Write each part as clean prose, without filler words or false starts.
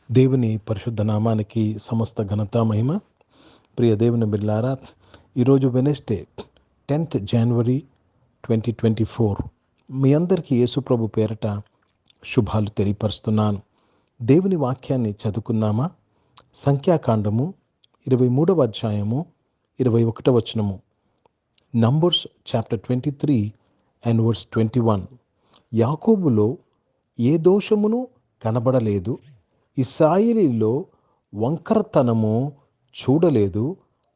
దేవుని పరిశుద్ధ నామానికి సమస్త ఘనత మహిమ. ప్రియ దేవుని బిడ్డలారా, ఈరోజు వెనస్డే 10th January 2024. మీ అందరికీ యేసుప్రభు పేరట శుభాలు తెలియపరుస్తున్నాను. దేవుని వాక్యాన్ని చదువుకుందామా? సంఖ్యాకాండము 23వ అధ్యాయము 21వ వచనము. Numbers chapter 23 and verse 21. యాకోబులో ఏ దోషమును కనబడలేదు, ఇశ్రాయేలీలో వంకరతనము చూడలేదు,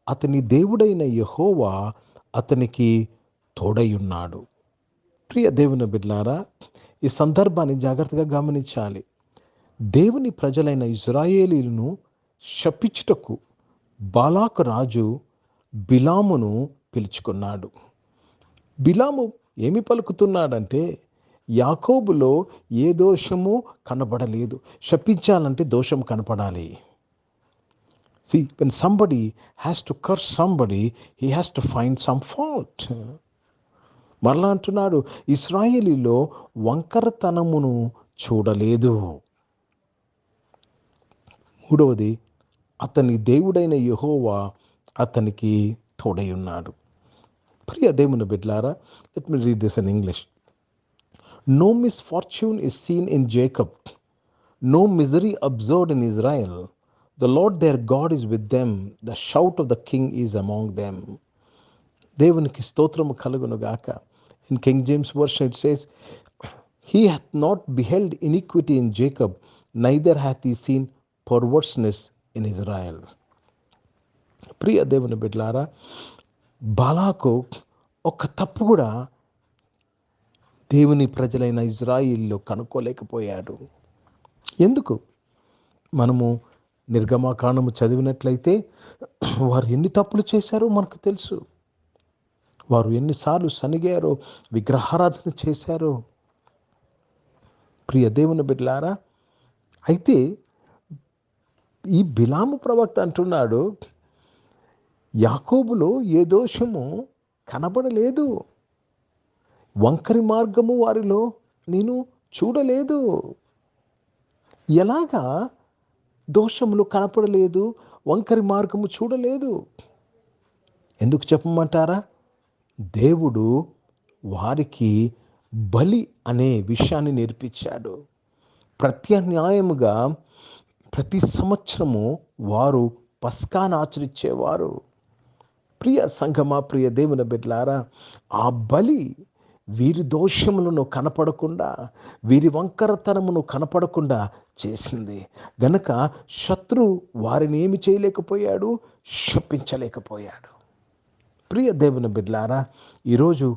అతని దేవుడైన యెహోవా అతనికి తోడైయున్నాడు. ప్రియ దేవుని బిడ్డలారా, ఈ సందర్భాన్ని జాగ్రత్తగా గమనించాలి. దేవుని ప్రజలైన ఇశ్రాయేలీలను శపించుటకు బాలాకు రాజు బిలామును పిలుచుకున్నాడు. బిలాము ఏమి పలుకుతున్నాడంటే, యాకోబులో ఏ దోషము కనబడలేదు. శపించాలంటే దోషం కనపడాలి. See, when somebody has to curse somebody, he has to find some fault. మరలా అంటున్నాడు, ఇశ్రాయేలీలో వంకరతనమును చూడలేదు. మూడవది, అతని దేవుడైన యెహోవా అతనికి తోడై ఉన్నాడు. ప్రియ దేవుని బిడ్డలారా, let me read this in English. No misfortune is seen in Jacob, no misery observed in Israel. The Lord their God is with them, the shout of the king is among them. దేవునికి స్తోత్రము కలుగును గాక. In King James version it says, He hath not beheld iniquity in Jacob, neither hath he seen perverseness in Israel. ప్రియ దేవుని బిడ్డలారా, బాలాకు ఒక్క తప్పు కూడా దేవుని ప్రజలైన ఇజ్రాయిల్లో కనుక్కోలేకపోయాడు. ఎందుకు? మనము నిర్గమకాండము చదివినట్లయితే వారు ఎన్ని తప్పులు చేశారో మనకు తెలుసు. వారు ఎన్నిసార్లు సనిగారో, విగ్రహారాధన చేశారో. ప్రియ దేవుని బిడ్డలారా, అయితే ఈ బిలాము ప్రవక్త అంటున్నాడు, యాకోబులో ఏ దోషము కనబడలేదు, వంకరి మార్గము వారిలో నేను చూడలేదు. ఎలాగా దోషములు కనపడలేదు, వంకరి మార్గము చూడలేదు? ఎందుకు చెప్పమంటారా? దేవుడు వారికి బలి అనే విషయాన్ని నేర్పించాడు. ప్రత్యామ్నాయముగా ప్రతి సంవత్సరము వారు పస్కాను ఆచరించేవారు. ప్రియ సంఘమా, ప్రియ దేవుని బిడ్డలారా, ఆ బలి వీరి దోషములను కనపడకుండా, వీరి వంకరతనమును కనపడకుండా చేసింది. గనక శత్రువు వారిని ఏమి చేయలేకపోయాడు, శపించలేకపోయాడు. ప్రియ దేవుని బిడ్డలారా, ఈరోజు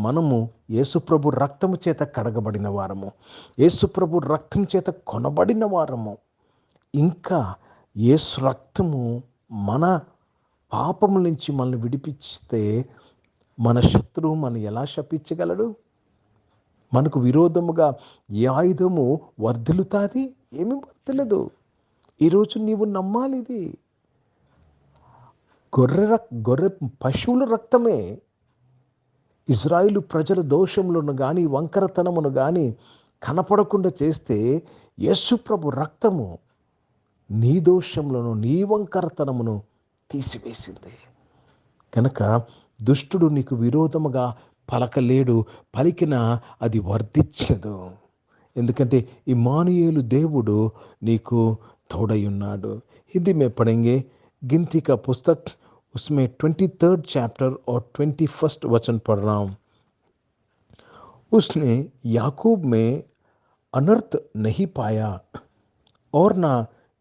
మనము యేసుప్రభు రక్తము చేత కడగబడిన వారము, యేసుప్రభు రక్తం చేత కొనబడిన వారము. ఇంకా యేసు రక్తము మన పాపముల నుంచి మనల్ని విడిపిస్తే మన శత్రువు మనం ఎలా శపించగలడు? మనకు విరోధముగా ఏ ఆయుధము వర్ధిల్లుతాది? ఏమి వర్ధిల్లదు. ఈరోజు నీవు నమ్మాలి. ఇది గొర్రె పశువుల రక్తమే ఇజ్రాయిలు ప్రజల దోషములను కానీ వంకరతనమును కానీ కనపడకుండా చేస్తే, యేసుప్రభు రక్తము నీ దోషములను, నీ వంకరతనమును తీసివేసింది. కనుక దుష్టుడు నీకు విరోధముగా పలకలేడు, పలికినా అది వర్ధించదు. ఎందుకంటే ఇమ్మానుయేలు దేవుడు నీకు తోడై ఉన్నాడు. హిందీ में पढ़ेंगे गिनती का पुस्तक, उसमें 23rd चैप्टर और 21st वचन पढ़ रहा हूँ. उसने याकूब में अनर्थ नहीं पाया और ना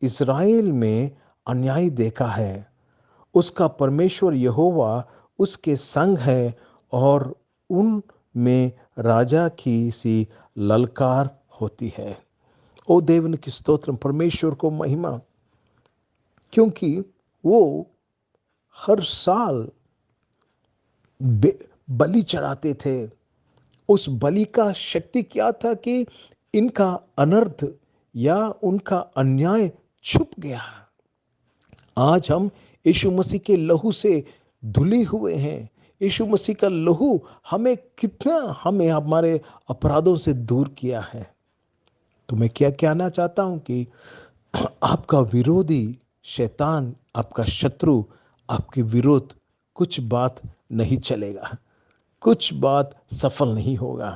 इस्राएल में अन्याय देखा है. उसका परमेश्वर यहोवा उसके संग है और उन में राजा की सी ललकार होती है. ओ దేవుని की స్తోత్రం, परमेश्वर को महिमा, क्योंकि वो हर साल बलि चढ़ाते थे. उस बलि का शक्ति क्या था कि इनका अनर्थ या उनका अन्याय छुप गया. आज हम यीशु मसीह के लहू से धुले हुए हैं. यीशु मसीह का लहू हमें हमारे अपराधों से दूर किया है. तो मैं क्या कहना चाहता हूं कि आपका विरोधी शैतान, आपका शत्रु आपके विरोध कुछ बात नहीं चलेगा, कुछ बात సఫల్ नहीं होगा.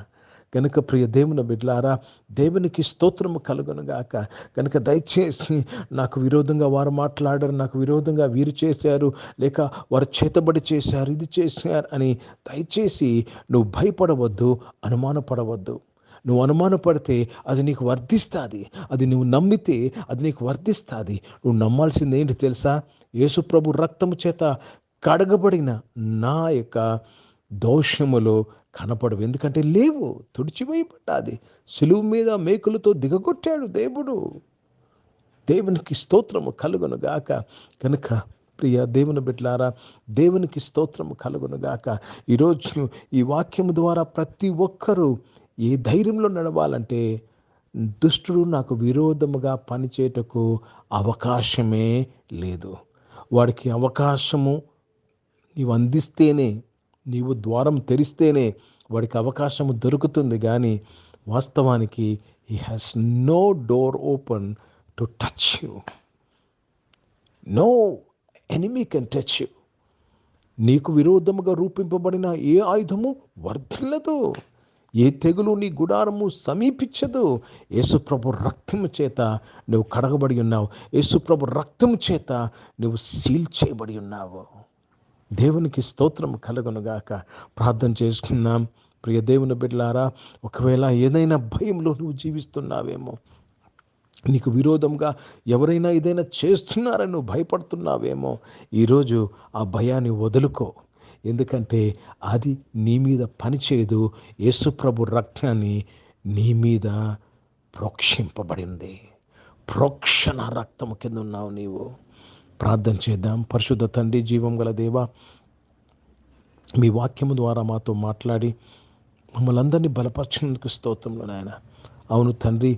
కనుక ప్రియ దేవుని బిడ్డలారా, దేవునికి స్తోత్రము కలుగునుగాక. కనుక దయచేసి నాకు విరోధంగా వారు మాట్లాడారు, నాకు విరోధంగా వీరు చేశారు, లేక వారు చేతబడి చేశారు, ఇది చేశారు అని దయచేసి నువ్వు భయపడవద్దు, అనుమానపడవద్దు. నువ్వు అనుమానపడితే అది నీకు వర్ధిస్తుంది, అది నువ్వు నమ్మితే అది నీకు వర్ధిస్తుంది. నువ్వు నమ్మాల్సింది ఏంటి తెలుసా? యేసు ప్రభు రక్తము చేత కడగబడిన నా యొక్క దోషములు కనపడవు, ఎందుకంటే లేవు, తుడిచివేయబడ్డాది. సులువు మీద మేకులతో దిగగొట్టాడు దేవుడు. దేవునికి స్తోత్రము కలుగునుగాక. కనుక ప్రియ దేవుని బిడ్డలారా, దేవునికి స్తోత్రము కలుగునుగాక. ఈరోజు ఈ వాక్యము ద్వారా ప్రతి ఒక్కరూ ఏ ధైర్యంలో నడవాలంటే, దుష్టుడు నాకు విరోధముగా పనిచేయటకు అవకాశమే లేదు. వాడికి అవకాశము నీవు అందిస్తేనే, నీవు ద్వారం తెరిస్తేనే వాడికి అవకాశము దొరుకుతుంది. కానీ వాస్తవానికి he has no door open to touch you. No enemy can touch you. నీకు విరోధముగా రూపింపబడిన ఏ ఆయుధము వర్ధిల్లదు, ఏ తెగులు నీ గుడారము సమీపించదు. యేసుప్రభు రక్తము చేత నువ్వు కడగబడి ఉన్నావు, యేసుప్రభు రక్తము చేత నువ్వు సీల్ చేయబడి ఉన్నావు. దేవునికి స్తోత్రం కలుగునుగాక. ప్రార్థన చేసుకుందాం. ప్రియ దేవుని బిడ్డలారా, ఒకవేళ ఏదైనా భయంలో నువ్వు జీవిస్తున్నావేమో, నీకు విరోధంగా ఎవరైనా ఏదైనా చేస్తున్నారని నువ్వు భయపడుతున్నావేమో, ఈరోజు ఆ భయాన్ని వదులుకో. ఎందుకంటే అది నీ మీద పనిచేయదు. యేసుప్రభు రక్తాన్ని నీ మీద ప్రోక్షింపబడింది. ప్రోక్షణ రక్తము కింద ఉన్నావు నీవు. ప్రార్థన చేద్దాం. పరిశుద్ధ తండ్రి, జీవం గల దేవా, మీ వాక్యము ద్వారా మాతో మాట్లాడి మమ్మల్ని అందరినీ బలపరిచినందుకు స్తోత్రములు నాయన. అవును తండ్రి,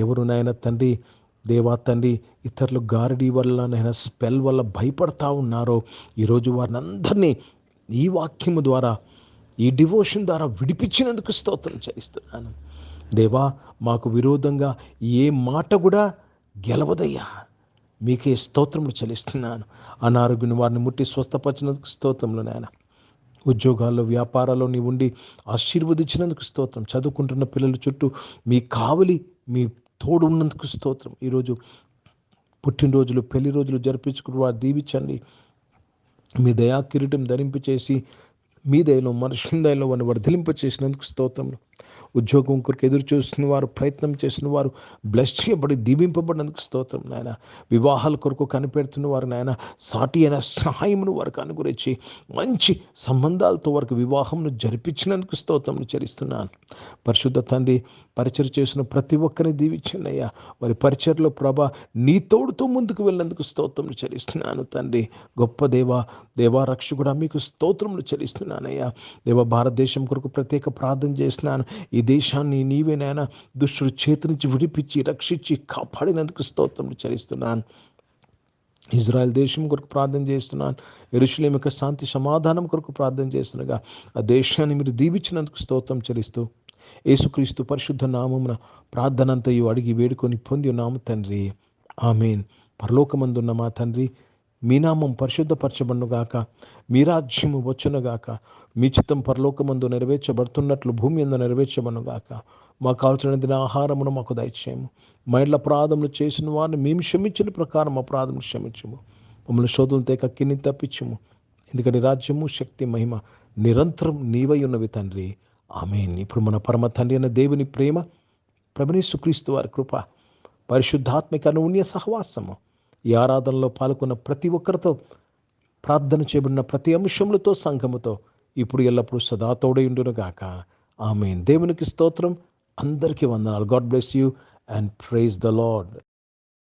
ఎవరు నాయన తండ్రి, దేవా తండ్రి, ఇతరులు గారడీ వల్ల నాయన స్పెల్ వల్ల భయపడతా ఉన్నారో, ఈరోజు వారిని అందరినీ ఈ వాక్యము ద్వారా, ఈ డివోషన్ ద్వారా విడిపించినందుకు స్తోత్రం చేస్తున్నాను. దేవా, మాకు విరోధంగా ఏ మాట కూడా గెలవదయ్యా. మీకే స్తోత్రములు చెల్లిస్తున్నాను. అనారోగ్యం వారిని ముట్టి స్వస్థపరిచినందుకు స్తోత్రములు నాయన. ఉద్యోగాల్లో, వ్యాపారాల్లో నీ ఉండి ఆశీర్వదించినందుకు స్తోత్రం. చదువుకుంటున్న పిల్లల చుట్టూ మీ కావలి, మీ తోడు ఉన్నందుకు స్తోత్రం. ఈరోజు పుట్టినరోజులు, పెళ్లి రోజులు జరిపించుకుని వారు దీవించండి. మీ దయా కిరీటం ధరింపచేసి మీ దయలో, మనుషుని దయలో వారిని వర్ధలింప చేసినందుకు స్తోత్రములు. ఉద్యోగం కొరకు ఎదురు చూస్తున్న వారు, ప్రయత్నం చేసిన వారు బ్లెస్ చేయబడి దీవింపబడినందుకు స్తోత్రం నాయన. వివాహాల కొరకు కనిపెడుతున్న వారు నాయన, సాటి అయిన సహాయమును వారికి అనుగురించి మంచి సంబంధాలతో వారికి వివాహంను జరిపించినందుకు స్తోత్రములు చెల్లిస్తున్నాను. పరిశుద్ధ తండ్రి, పరిచయం చేసిన ప్రతి ఒక్కరిని దీవించండియ్యా. వారి పరిచయలో ప్రభా నీ తోడుతో ముందుకు వెళ్ళినందుకు స్తోత్రములు చెల్లిస్తున్నాను తండ్రి. గొప్ప దేవా రక్షకుడా, మీకు స్తోత్రములు చెల్లిస్తున్నానయ్యా. దేవా, భారతదేశం కొరకు ప్రత్యేక ప్రార్థన చేస్తున్నాను. ఈ దేశాన్ని నీవే నాయన దుష్టుడు చేతి నుంచి విడిపించి, రక్షించి, కాపాడినందుకు స్తోత్రములు చెల్లిస్తున్నాను. ఇజ్రాయెల్ దేశం కొరకు ప్రార్థన చేస్తున్నాను. యెరూషలేము యొక్క శాంతి సమాధానం కొరకు ప్రార్థన చేస్తుండగా ఆ దేశాన్ని మీరు దీవించినందుకు స్తోత్రం చెల్లిస్తూ, యేసుక్రీస్తు పరిశుద్ధ నామమున ప్రార్థన అంతయు అడిగి వేడుకొని పొంది ఉన్నాము తండ్రి. ఆమేన్. పరలోకమందున్న మా తండ్రి, మీ నామం పరిశుద్ధపరచబడునుగాక, మీ రాజ్యము వచ్చునుగాక, మీ చిత్తం పరలోకమందు నెరవేర్చబడుతున్నట్లు భూమి యందు నెరవేర్చబడునుగాక. మాకు కావలసిన ఆహారమును మాకు దయచేయము. మా ఇండ్ల అపరాధములు చేసిన వారిని మేము క్షమించిన ప్రకారం అపరాధములు క్షమించము. మమ్మల్ని శోధనలు తేక కిన్ని తప్పించుము. ఎందుకంటే రాజ్యము, శక్తి, మహిమ నిరంతరం నీవై ఉన్నవి తండ్రి. ఆమేన్. ఇప్పుడు మన పరమ తండ్రి అయిన దేవుని ప్రేమ, ప్రభువైన యేసుక్రీస్తు వారి కృప, పరిశుద్ధాత్మిక అన్యోన్య సహవాసము, ఈ ఆరాధనలో పాల్గొన్న ప్రతి ఒక్కరితో, ప్రార్థన చేయబడిన ప్రతి అంశములతో, సంఘముతో ఇప్పుడు ఎల్లప్పుడూ సదా తోడై ఉండునుగాక. ఆమేన్. దేవునికి స్తోత్రం. అందరికీ వందనాలు. God bless you and praise the lord.